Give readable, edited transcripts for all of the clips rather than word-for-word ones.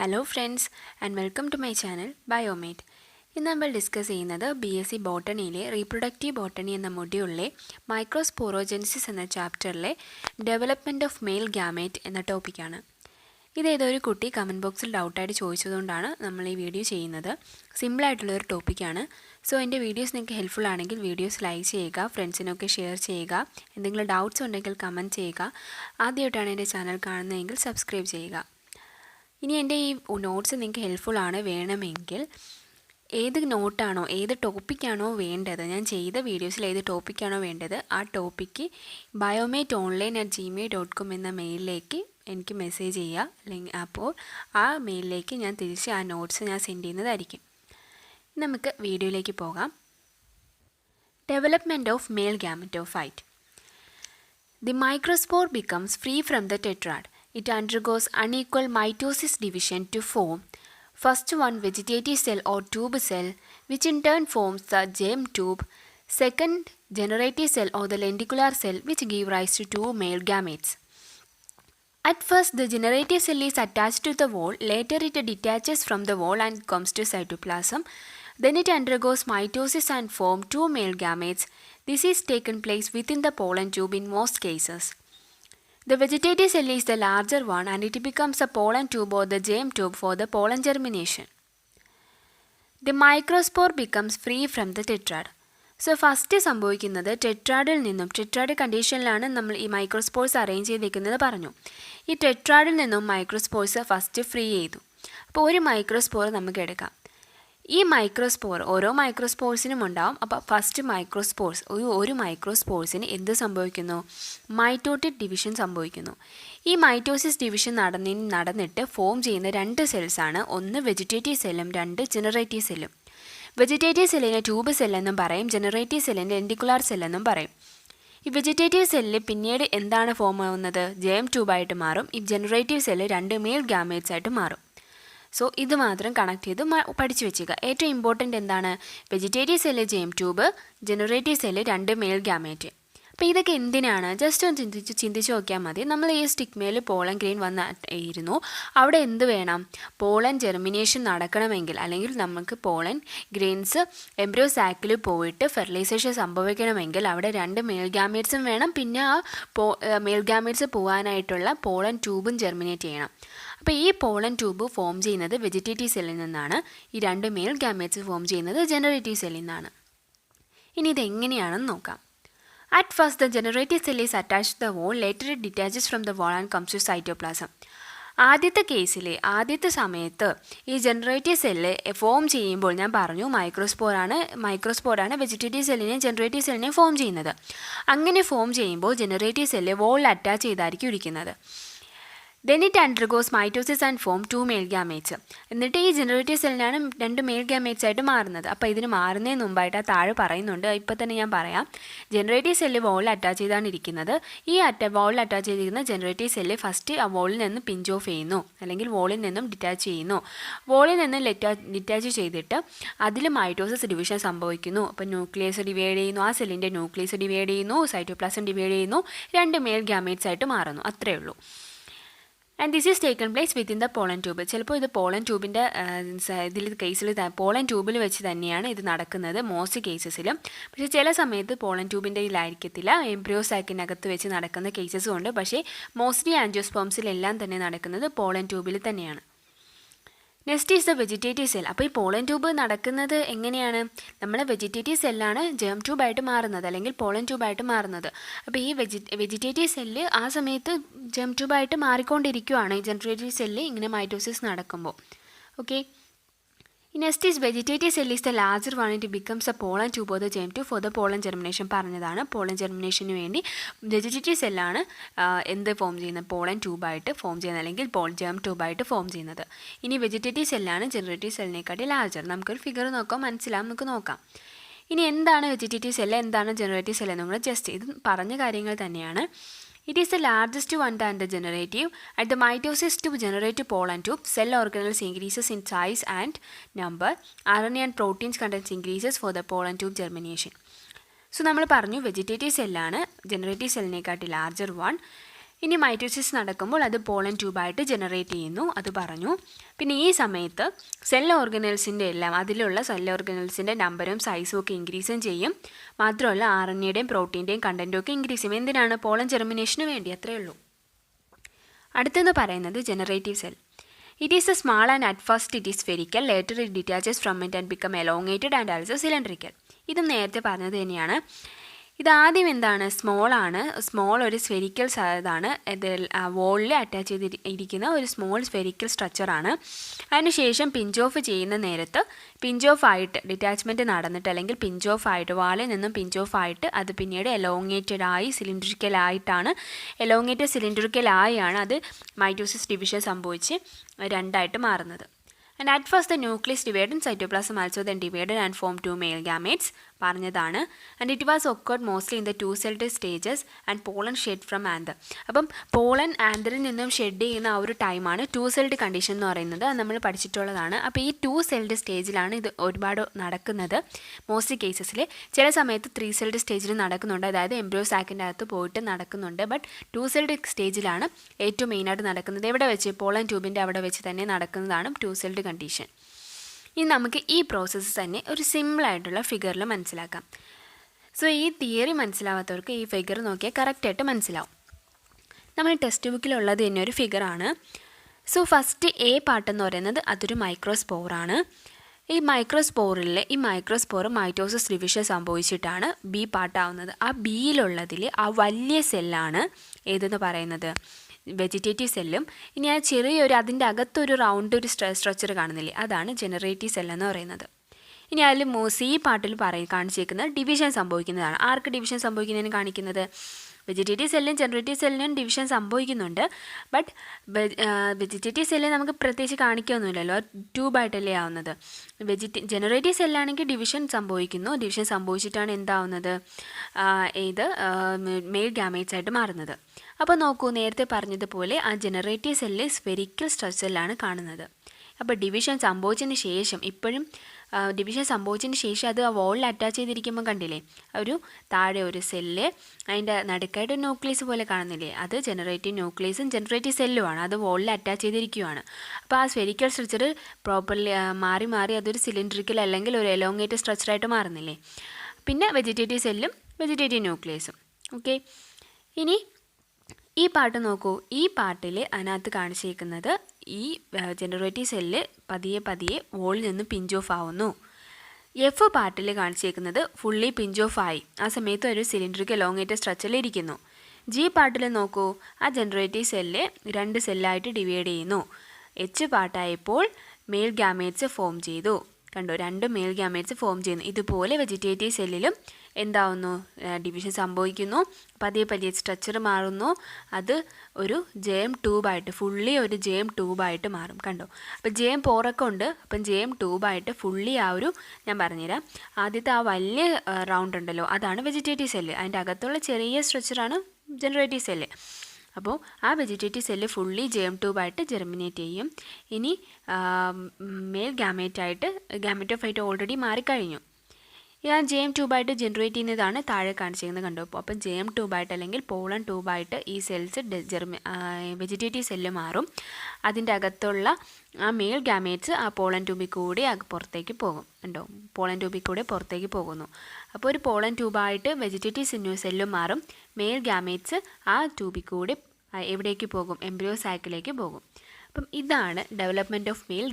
Hello friends and welcome to my channel Biomate. ഇന്ന് നമ്മൾ discuss ചെയ്യുന്നത് BSc ബോട്ടണിയിലെ റീപ്രൊഡക്റ്റീവ് ബോട്ടണി എന്ന മൊഡ്യൂളിലെ മൈക്രോസ്പോറോജെനിസിസ് എന്ന ചാപ്റ്ററിലെ ഡെവലപ്മെൻറ്റ് ഓഫ് മെയിൽ ഗ്യാമേറ്റ് എന്ന ടോപ്പിക്കാണ്. ഇതേതൊരു കുട്ടി കമൻറ്റ് ബോക്സിൽ ഡൗട്ടായിട്ട് ചോദിച്ചതുകൊണ്ടാണ് നമ്മൾ ഈ വീഡിയോ ചെയ്യുന്നത്. സിമ്പിളായിട്ടുള്ളൊരു ടോപ്പിക്കാണ്. സോ എൻ്റെ വീഡിയോസ് നിങ്ങൾക്ക് ഹെൽപ്ഫുൾ ആണെങ്കിൽ വീഡിയോസ് ലൈക്ക് ചെയ്യുക, ഫ്രണ്ട്സിനൊക്കെ ഷെയർ ചെയ്യുക, എന്തെങ്കിലും ഡൗട്ട്സ് ഉണ്ടെങ്കിൽ കമൻറ്റ് ചെയ്യുക. ആദ്യമായിട്ടാണ് എൻ്റെ ചാനൽ കാണുന്നതെങ്കിൽ സബ്സ്ക്രൈബ് ചെയ്യുക. ഇനി എൻ്റെ ഈ നോട്ട്സ് നിങ്ങൾക്ക് ഹെൽപ്ഫുൾ ആണ്, വേണമെങ്കിൽ ഏത് നോട്ടാണോ ഏത് ടോപ്പിക്കാണോ വേണ്ടത്, ഞാൻ ചെയ്ത വീഡിയോസിൽ ഏത് ടോപ്പിക്കാണോ വേണ്ടത്, ആ ടോപ്പിക്ക് biomateonline@gmail.com എന്ന മെയിലിലേക്ക് എനിക്ക് മെസ്സേജ് ചെയ്യുക. അല്ലെങ്കിൽ അപ്പോൾ ആ മെയിലിലേക്ക് ഞാൻ തിരിച്ച് ആ നോട്ട്സ് ഞാൻ സെൻഡ് ചെയ്യുന്നതായിരിക്കും. നമുക്ക് വീഡിയോയിലേക്ക് പോകാം. Development of male gametophyte. The microspore becomes free from the tetrad. It undergoes unequal mitosis division to form first one vegetative cell or tube cell, which in turn forms the germ tube, second generative cell or the lenticular cell, which give rise to two male gametes. At first, the generative cell is attached to the wall. Later, it detaches from the wall and comes to cytoplasm. Then it undergoes mitosis and forms two male gametes. This is taken place within the pollen tube in most cases. The vegetative cell is the larger one and it becomes a pollen tube or the germ tube for the pollen germination. The microspore becomes free from the tetrad. So first സംഭവിക്കുന്നത് ടെട്രാഡിൽ നിന്നും, tetrad കണ്ടീഷനിലാണ് നമ്മൾ ഈ microspores arrange ചെയ്തിരിക്കുന്നത് പറഞ്ഞു. ഈ ടെട്രാഡിൽ നിന്നും microspores first free ചെയ്തു. അപ്പോൾ ഒരു മൈക്രോസ്പോർ നമുക്ക് എടുക്കാം. ഈ മൈക്രോസ്പോർ ഓരോ മൈക്രോസ്പോർസിനും ഉണ്ടാവും. അപ്പോൾ ഫസ്റ്റ് മൈക്രോസ്പോർസ് ഒരു മൈക്രോസ്പോർസിന് എന്ത് സംഭവിക്കുന്നു? മൈറ്റോട്ടിക് ഡിവിഷൻ സംഭവിക്കുന്നു. ഈ മൈറ്റോസിസ് ഡിവിഷൻ നടന്നിട്ട് ഫോം ചെയ്യുന്ന രണ്ട് സെൽസാണ്, ഒന്ന് വെജിറ്റേറ്റീവ് സെല്ലും രണ്ട് ജനറേറ്റീവ് സെല്ലും. വെജിറ്റേറ്റീവ് സെല്ലിനെ ട്യൂബ് സെല്ലെന്നും പറയും, ജനറേറ്റീവ് സെല്ലിനെ ലെൻറ്റിക്കുലാർ സെല്ലെന്നും പറയും. ഈ വെജിറ്റേറ്റീവ് സെല്ലിൽ പിന്നീട് എന്താണ് ഫോം ആവുന്നത്? ജെം ട്യൂബായിട്ട് മാറും. ഈ ജനറേറ്റീവ് സെല്ല് രണ്ട് മെയിൽ ഗാമേറ്റ്സ് ആയിട്ട് മാറും. സോ ഇത് മാത്രം കണക്ട് ചെയ്ത് പഠിച്ചു വെച്ചേക്കുക. ഏറ്റവും ഇമ്പോർട്ടൻ്റ് എന്താണ്? Vegetative cell germ tube, generative cell രണ്ട് മെയിൽ ഗാമേറ്റ്. അപ്പോൾ ഇതൊക്കെ എന്തിനാണ്? ജസ്റ്റ് ഒന്ന് ചിന്തിച്ച് നോക്കിയാൽ മതി. നമ്മൾ ഈ സ്റ്റിഗ്മയിൽ പോളൻ ഗ്രെയിൻ വന്നിരുന്നു. അവിടെ എന്ത് വേണം? പോളൻ ജെർമിനേഷൻ നടക്കണമെങ്കിൽ, അല്ലെങ്കിൽ നമുക്ക് പോളൻ ഗ്രെയിൻസ് എംബ്രിയോ സാക്കിൽ പോയിട്ട് ഫെർട്ടിലൈസേഷൻ സംഭവിക്കണമെങ്കിൽ അവിടെ രണ്ട് മെയിൽ ഗാമേറ്റ്സും വേണം. പിന്നെ ആ മെയിൽ ഗാമേറ്റ്സ് പോകാനായിട്ടുള്ള പോളൻ ട്യൂബും ജെർമിനേറ്റ് ചെയ്യണം. അപ്പോൾ ഈ പോളൻ ട്യൂബ് ഫോം ചെയ്യുന്നത് വെജിറ്റേറ്റീവ് സെല്ലിൽ നിന്നാണ്. ഈ രണ്ട് മെയിൽ ഗാമേറ്റ്സ് ഫോം ചെയ്യുന്നത് ജനറേറ്റീവ് സെല്ലിൽ നിന്നാണ്. ഇനി ഇതെങ്ങനെയാണെന്ന് നോക്കാം. At first, the generative cell is attached to the wall. Later, it detaches from the wall and comes to cytoplasm. ആദ്യത്തെ കേസിൽ ആദ്യത്തെ സമയത്ത് ഈ ജനറേറ്റീവ് സെല്ല് ഫോം ചെയ്യുമ്പോൾ ഞാൻ പറഞ്ഞു മൈക്രോസ്പോറാണ് വെജിറ്റേറ്റീവ് സെല്ലിനെയും ജനറേറ്റീവ് സെല്ലിനെയും ഫോം ചെയ്യുന്നത്. അങ്ങനെ ഫോം ചെയ്യുമ്പോൾ ജനറേറ്റീവ് സെല്ല് വോളിൽ അറ്റാച്ച് ചെയ്തായിരിക്കും ഇരിക്കുന്നത്. Then it undergoes mitosis and form two male gametes. എന്നിട്ട് ഈ ജനറേറ്റീവ് സെല്ലിനാണ് രണ്ട് മെയിൽ ഗാമേറ്റ്സ് ആയിട്ട് മാറുന്നത്. അപ്പോൾ ഇതിന് മാറുന്നതിന് മുമ്പായിട്ട് ആ താഴെ പറയുന്നുണ്ട്, ഇപ്പോൾ തന്നെ ഞാൻ പറയാം. ജനറേറ്റീവ് സെല്ല് വോളിൽ അറ്റാച്ച് ചെയ്താണ് ഇരിക്കുന്നത്. ഈ വോളിൽ അറ്റാച്ച് ചെയ്തിരിക്കുന്ന ജനറേറ്റീവ് സെല്ല് ഫസ്റ്റ് ആ വോളിൽ നിന്ന് പിഞ്ച് ഓഫ് ചെയ്യുന്നു, അല്ലെങ്കിൽ വോളിൽ നിന്നും ഡിറ്റാച്ച് ചെയ്യുന്നു. വോളിൽ നിന്ന് ഡിറ്റാച്ച് ചെയ്തിട്ട് അതിൽ മൈറ്റോസിസ് ഡിവിഷൻ സംഭവിക്കുന്നു. അപ്പോൾ ന്യൂക്ലിയസ് ഡിവൈഡ് ചെയ്യുന്നു, ആ സെല്ലിൻ്റെ ന്യൂക്ലിയസ് ഡിവൈഡ് ചെയ്യുന്നു, സൈറ്റോപ്ലാസം ഡിവൈഡ് ചെയ്യുന്നു, രണ്ട് മെയിൽ ഗാമേറ്റ്സ് ആയിട്ട് മാറുന്നു. അത്രയേ ഉള്ളൂ. And this is taken place within the pollen tube. ചിലപ്പോൾ ഇത് പോളൻ ട്യൂബിൻ്റെ കേസിൽ പോളൻ ട്യൂബിൽ വെച്ച് തന്നെയാണ് ഇത് നടക്കുന്നത് മോസ്റ്റ് കേസസിലും. പക്ഷേ ചില സമയത്ത് പോളൻ ട്യൂബിൻ്റെ ഇതിലായിരിക്കത്തില്ല, എംബ്രിയോ സാക്കിനകത്ത് വെച്ച് നടക്കുന്ന കേസസും ഉണ്ട്. പക്ഷേ മോസ്റ്റ്ലി ആൻജിയോസ്പോംസിലെല്ലാം തന്നെ നടക്കുന്നത് പോളൻ ട്യൂബിൽ തന്നെയാണ്. Next is the vegetative cell. അപ്പോൾ ഈ പോളൻ ട്യൂബ് നടക്കുന്നത് എങ്ങനെയാണ്? നമ്മുടെ വെജിറ്റേറ്റീവ് സെല്ലാണ് ജെം ട്യൂബായിട്ട് മാറുന്നത്, അല്ലെങ്കിൽ പോളൻ ട്യൂബായിട്ട് മാറുന്നത്. അപ്പോൾ ഈ വെജിറ്റേറ്റീവ് സെല്ല് ആ സമയത്ത് ജെം ട്യൂബായിട്ട് മാറിക്കൊണ്ടിരിക്കുകയാണ് ഈ ജനറേറ്റീവ് സെല്ല് ഇങ്ങനെ മൈറ്റോസിസ് നടക്കുമ്പോൾ. Okay. Next is vegetative cell is the larger one. It becomes a pollen tube or the germ tube for the pollen germination പറഞ്ഞതാണ്. പോളൻ ജെർമിനേഷന് വേണ്ടി വെജിറ്റേറ്റീവ് സെല്ലാണ് എന്ത് ഫോം ചെയ്യുന്നത്? പോളൻ ട്യൂബായിട്ട് ഫോം ചെയ്യുന്നത്, അല്ലെങ്കിൽ ജെം ട്യൂബായിട്ട് ഫോം ചെയ്യുന്നത്. ഇനി വെജിറ്റേറ്റീവ് സെല്ലാണ് ജനറേറ്റീവ് സെല്ലിനെക്കാട്ടി ലാർജർ. നമുക്കൊരു ഫിഗർ നോക്കാം, മനസ്സിലാവും, നമുക്ക് നോക്കാം. ഇനി എന്താണ് വെജിറ്റേറ്റീവ് സെല്ല്, എന്താണ് ജനറേറ്റീവ് സെല്ല് എന്ന് നമ്മൾ ജസ്റ്റ് ഇത് പറഞ്ഞ കാര്യങ്ങൾ തന്നെയാണ്. It is the largest one than the generative. At the mitosis to generate pollen tube, cell organelles increases in size and number. RNA and proteins contents increases for the pollen tube germination. So നമ്മൾ പറഞ്ഞു vegetative സെല്ലാണ് generative സെല്ലിനെക്കാട്ടി larger one. ഇനി mitosis നടക്കുമ്പോൾ അത് pollen ട്യൂബായിട്ട് generate ചെയ്യുന്നു, അത് പറഞ്ഞു. പിന്നെ ഈ സമയത്ത് സെൽ ഓർഗനൽസിൻ്റെ എല്ലാം അതിലുള്ള സെൽ ഓർഗനൽസിൻ്റെ നമ്പറും സൈസും ഒക്കെ ഇൻക്രീസും ചെയ്യും. മാത്രമല്ല RNAയുടെയും പ്രോട്ടീൻ്റെയും കണ്ടൻറ്റും ഒക്കെ ഇൻക്രീസ് ചെയ്യും. എന്തിനാണ്? പോളൻ ജെർമിനേഷന് വേണ്ടി, അത്രയേ ഉള്ളൂ. അടുത്തെന്ന് പറയുന്നത് generative cell. It is a small and at first it is spherical, later it detaches from it and become elongated and also cylindrical. ഇതും നേരത്തെ പറഞ്ഞത് തന്നെയാണ്. ഇതാദ്യം എന്താണ്? സ്മോൾ ഒരു സ്ഫെരിക്കൽ ഇതാണ്. ഇത് വോളിൽ അറ്റാച്ച് ചെയ്തിരിക്കുന്ന ഒരു സ്മോൾ സ്ഫെരിക്കൽ സ്ട്രക്ചറാണ്. അതിനുശേഷം പിഞ്ച് ഓഫ് ചെയ്യുന്ന നേരത്ത് പിഞ്ച് ഓഫ് ആയിട്ട് ഡിറ്റാച്ച്മെൻറ്റ് നടന്നിട്ട് അല്ലെങ്കിൽ പിഞ്ച് ഓഫ് ആയിട്ട് വാളിൽ നിന്നും പിഞ്ച് ഓഫ് ആയിട്ട് അത് പിന്നീട് എലോങ്ങേറ്റഡ് ആയി സിലിണ്ടറിക്കൽ ആയാണ് അത് മൈറ്റോസിസ് ഡിവിഷൻ സംഭവിച്ച് രണ്ടായിട്ട് മാറുന്നത്. And at first the nucleus divided and cytoplasm also then divided and formed 2 male gametes പറഞ്ഞതാണ്. And it was occurred mostly in the two-celled stages and pollen shed from anther. അപ്പം pollen ആന്തറിൽ നിന്നും shed ചെയ്യുന്ന ആ ഒരു ടൈമാണ് 2-celled condition എന്ന് പറയുന്നത്. അത് നമ്മൾ പഠിച്ചിട്ടുള്ളതാണ്. അപ്പോൾ ഈ 2-celled സ്റ്റേജിലാണ് ഇത് ഒരുപാട് നടക്കുന്നത് മോസ്റ്റ്ലി കേസസിൽ. ചില സമയത്ത് 3-celled സ്റ്റേജിൽ നടക്കുന്നുണ്ട്, അതായത് എംബ്രിയോ സാക്കിൻ്റെ അകത്ത് പോയിട്ട് നടക്കുന്നുണ്ട്. ബട്ട് 2-celled സ്റ്റേജിലാണ് ഏറ്റവും മെയിനായിട്ട് നടക്കുന്നത്. എവിടെ വെച്ച്? പോളൻ ട്യൂബിൻ്റെ അവിടെ വെച്ച് തന്നെ നടക്കുന്നതാണ് 2-celled കണ്ടീഷൻ. ഇനി നമുക്ക് ഈ പ്രോസസ്സ് തന്നെ ഒരു സിമ്പിളായിട്ടുള്ള ഫിഗറിൽ മനസ്സിലാക്കാം. സോ ഈ തിയറി മനസ്സിലാവാത്തവർക്ക് ഈ ഫിഗർ നോക്കിയാൽ കറക്റ്റായിട്ട് മനസ്സിലാവും. നമ്മൾ ടെക്സ്റ്റ് ബുക്കിലുള്ളത് തന്നെ ഒരു ഫിഗറാണ്. സോ ഫസ്റ്റ് എ പാർട്ടെന്ന് പറയുന്നത് അതൊരു മൈക്രോസ്പോറാണ്. ഈ മൈക്രോസ്പോർ മൈറ്റോസിസ് ഡിവിഷൻ സംഭവിച്ചിട്ടാണ് ബി പാർട്ടാവുന്നത്. ആ ബിയിലുള്ളതിൽ ആ വലിയ സെല്ലാണ് ഏതെന്ന് പറയുന്നത് വെജിറ്റേറ്റീവ് സെല്ലും. ഇനി ആ ചെറിയൊരു അതിൻ്റെ അകത്തൊരു റൗണ്ട് ഒരു സ്ട്രക്ചർ കാണുന്നില്ലേ, അതാണ് ജനറേറ്റീവ് സെൽ എന്ന് പറയുന്നത്. ഇനി അതിൽ സി പാർട്ടിൽ കാണിച്ചേക്കുന്നത് ഡിവിഷൻ സംഭവിക്കുന്നതാണ്. ആർക്ക് ഡിവിഷൻ സംഭവിക്കുന്നതിന് കാണിക്കുന്നത്? വെജിറ്റേറ്റീവ് സെല്ലും ജനറേറ്റീവ് സെല്ലിനും ഡിവിഷൻ സംഭവിക്കുന്നുണ്ട്. ബട്ട് വെജിറ്റേറ്റീവ് സെല്ലിൽ നമുക്ക് പ്രത്യേകിച്ച് കാണിക്കുകയൊന്നുമില്ലല്ലോ, ട്യൂബായിട്ടല്ലേ ആവുന്നത്. ജനറേറ്റീവ് സെല്ലാണെങ്കിൽ ഡിവിഷൻ സംഭവിക്കുന്നു. ഡിവിഷൻ സംഭവിച്ചിട്ടാണ് എന്താവുന്നത്? ഇത് മെയിൽ ഗാമേറ്റ്സ് ആയിട്ട് മാറുന്നത്. അപ്പോൾ നോക്കൂ, നേരത്തെ പറഞ്ഞതുപോലെ ആ ജനറേറ്റീവ് സെല്ല് സ്ഫെരിക്കൽ സ്ട്രക്ചറിലാണ് കാണുന്നത്. അപ്പോൾ ഡിവിഷൻ സംഭവിച്ചതിന് ശേഷം അത് ആ വോളിൽ അറ്റാച്ച് ചെയ്തിരിക്കുമ്പോൾ കണ്ടില്ലേ, ഒരു താഴെ ഒരു സെല്ല്, അതിൻ്റെ നടുക്കായിട്ട് ന്യൂക്ലിയസ് പോലെ കാണുന്നില്ലേ, അത് ജനറേറ്റീവ് ന്യൂക്ലിയസും ജനറേറ്റീവ് സെല്ലുമാണ്. അത് വോളിൽ അറ്റാച്ച് ചെയ്തിരിക്കുകയാണ്. അപ്പോൾ ആ സ്ഫെരിക്കൽ സ്ട്രക്ചർ പ്രോപ്പർലി മാറി അതൊരു സിലിണ്ടറിക്കൽ അല്ലെങ്കിൽ ഒരു എലോങ്ങേറ്റഡ് സ്ട്രക്ചറായിട്ട് മാറുന്നില്ലേ. പിന്നെ വെജിറ്റേറ്റീവ് സെല്ലും വെജിറ്റേറ്റീവ് ന്യൂക്ലിയസും. ഓക്കെ, ഇനി ഈ പാർട്ട് നോക്കൂ. ഈ പാർട്ടിൽ അതിനകത്ത് കാണിച്ചിരിക്കുന്നത് ഈ ജനറേറ്റീവ് സെല്ല് പതിയെ വോളിൽ നിന്ന് പിഞ്ച് ഓഫ് ആവുന്നു. എഫ് പാർട്ടിൽ കാണിച്ചിരിക്കുന്നത് ഫുള്ളി പിഞ്ച് ഓഫ് ആയി, ആ സമയത്ത് ഒരു സിലിണ്ടറിക്കൽ എലോങ്ങേറ്റഡ് സ്ട്രക്ചറിൽ ഇരിക്കുന്നു. ജി പാർട്ടിൽ നോക്കൂ, ആ ജനറേറ്റീവ് സെല്ല് 2 സെല്ലായിട്ട് ഡിവൈഡ് ചെയ്യുന്നു. എച്ച് പാർട്ടായപ്പോൾ മെയിൽ ഗാമേറ്റ്സ് ഫോം ചെയ്തു. കണ്ടോ, 2 മെയിൽ ഗാമേറ്റ്സ് ഫോം ചെയ്യുന്നു. ഇതുപോലെ വെജിറ്റേറ്റീവ് സെല്ലിലും എന്താവുന്നു? ഡിവിഷൻ സംഭവിക്കുന്നു. പതിയെ സ്ട്രക്ചർ മാറുന്നു. അത് ഒരു ജെം ട്യൂബായിട്ട് ഫുള്ളി ഒരു ജെം ട്യൂബായിട്ട് മാറും. കണ്ടോ, അപ്പോൾ ജെം പോറൊക്കെ ഉണ്ട്. അപ്പം ജെം ട്യൂബായിട്ട് ഫുള്ളി ആ ഒരു, ഞാൻ പറഞ്ഞുതരാം, ആദ്യത്തെ ആ വലിയ റൗണ്ട് ഉണ്ടല്ലോ, അതാണ് വെജിറ്റേറ്റീവ് സെല്ല്. അതിൻ്റെ അകത്തുള്ള ചെറിയ സ്ട്രക്ചറാണ് ജനറേറ്റീവ് സെല്ല്. അപ്പോൾ ആ വെജിറ്റേറ്റീവ് സെല്ല് ഫുള്ളി ജെം ട്യൂബായിട്ട് ജെർമിനേറ്റ് ചെയ്യും. ഇനി മെയിൽ ഗാമറ്റോഫൈറ്റ് ഓൾറെഡി മാറിക്കഴിഞ്ഞു. ആ ജെം ട്യൂബായിട്ട് ജനറേറ്റ് ചെയ്യുന്നതാണ് താഴെ കാണിച്ചിരിക്കുന്നത്. കണ്ടോ, അപ്പം ജെം ട്യൂബായിട്ട് അല്ലെങ്കിൽ പോളൻ ട്യൂബായിട്ട് ഈ സെൽസ് വെജിറ്റേറ്റീവ് സെല്ല് മാറും. അതിൻ്റെ അകത്തുള്ള ആ മെയിൽ ഗാമേറ്റ്സ് ആ പോളൻ ട്യൂബിൽ കൂടി പുറത്തേക്ക് പോകും. കണ്ടോ, പോളൻ ട്യൂബിൽ കൂടെ പുറത്തേക്ക് പോകുന്നു. അപ്പോൾ ഒരു പോളൻ ട്യൂബായിട്ട് വെജിറ്റേറ്റീവ് സെല്ലും മാറും. മെയിൽ ഗാമേറ്റ്സ് ആ ട്യൂബിൽ കൂടി എവിടേക്ക് പോകും? എംബ്രിയോ സാക്കിലേക്ക് പോകും. അപ്പം ഇതാണ് ഡെവലപ്മെൻറ്റ് ഓഫ് മെയിൽ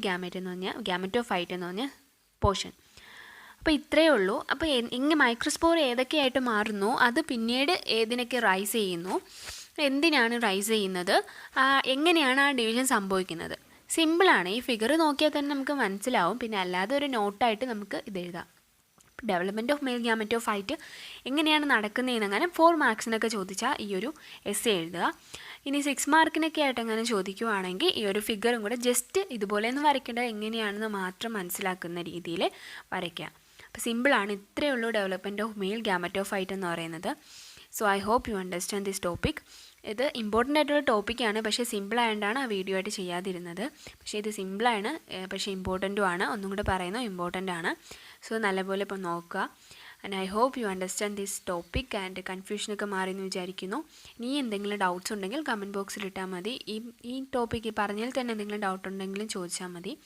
ഗാമറ്റോഫൈറ്റ് എന്ന് പറഞ്ഞ പോർഷൻ. അപ്പോൾ ഇത്രയേ ഉള്ളൂ. അപ്പോൾ ഇങ്ങനെ മൈക്രോസ്പോർ ഏതൊക്കെയായിട്ട് മാറുന്നു, അത് പിന്നീട് ഏതിനൊക്കെ റൈസ് ചെയ്യുന്നു, എന്തിനാണ് റൈസ് ചെയ്യുന്നത്, എങ്ങനെയാണ് ആ ഡിവിഷൻ സംഭവിക്കുന്നത്. സിമ്പിളാണ്. ഈ ഫിഗർ നോക്കിയാൽ തന്നെ നമുക്ക് മനസ്സിലാവും. പിന്നെ അല്ലാതെ ഒരു നോട്ടായിട്ട് നമുക്ക് ഇത് എഴുതാം. ഡെവലപ്മെൻറ്റ് ഓഫ് മെയിൽ ഗാമറ്റോഫൈറ്റ് എങ്ങനെയാണ് നടക്കുന്നതെന്നങ്ങനെ 4 മാർക്സിനൊക്കെ ചോദിച്ചാൽ ഈ ഒരു എസ്സേ എഴുതുക. ഇനി 6 മാർക്കിനൊക്കെ ആയിട്ട് അങ്ങനെ ചോദിക്കുവാണെങ്കിൽ ഈ ഒരു ഫിഗറും കൂടെ ജസ്റ്റ് ഇതുപോലെയൊന്നും വരയ്ക്കേണ്ടത്, എങ്ങനെയാണെന്ന് മാത്രം മനസ്സിലാക്കുന്ന രീതിയിൽ വരയ്ക്കുക. അപ്പോൾ സിമ്പിളാണ്. ഇത്രയേ ഉള്ളൂ ഡെവലപ്മെൻറ്റ് ഓഫ് മെയിൽ ഗാമറ്റോഫൈറ്റ് എന്ന് പറയുന്നത്. So I hope you understand this topic. ഇത് ഇമ്പോർട്ടൻ്റ് ആയിട്ടുള്ള ടോപ്പിക്കാണ്, പക്ഷേ സിമ്പിളായതുകൊണ്ടാണ് ആ വീഡിയോ ആയിട്ട് ചെയ്യാതിരുന്നത്. പക്ഷേ ഇത് സിമ്പിളാണ്, പക്ഷേ ഇമ്പോർട്ടൻറ്റും ആണ്. ഒന്നും കൂടെ പറയുന്നു, ഇമ്പോർട്ടൻ്റ് ആണ്. സോ നല്ലപോലെ ഇപ്പോൾ നോക്കുക. And I hope you understand this topic and കൺഫ്യൂഷനൊക്കെ മാറിയെന്ന് വിചാരിക്കുന്നു. ഇനി എന്തെങ്കിലും ഡൗട്ട്സ് ഉണ്ടെങ്കിൽ കമൻറ്റ് ബോക്സിൽ ഇട്ടാൽ മതി. ഈ ടോപ്പിക്ക് പറഞ്ഞതിൽ തന്നെ എന്തെങ്കിലും ഡൗട്ട് ഉണ്ടെങ്കിലും ചോദിച്ചാൽ മതി.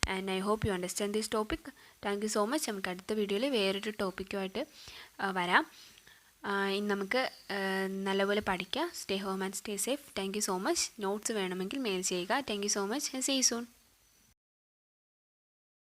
And I hope you understand this topic. Thank you so much. നമുക്ക് അടുത്ത വീഡിയോയിൽ വേറൊരു ടോപ്പിക്കുമായിട്ട് വരാം. ഇനി നമുക്ക് നല്ലപോലെ പഠിക്കാം. Stay home and stay safe. Thank you so much. Notes വേണമെങ്കിൽ മെയിൽ ചെയ്യുക. Thank you so much. See you soon.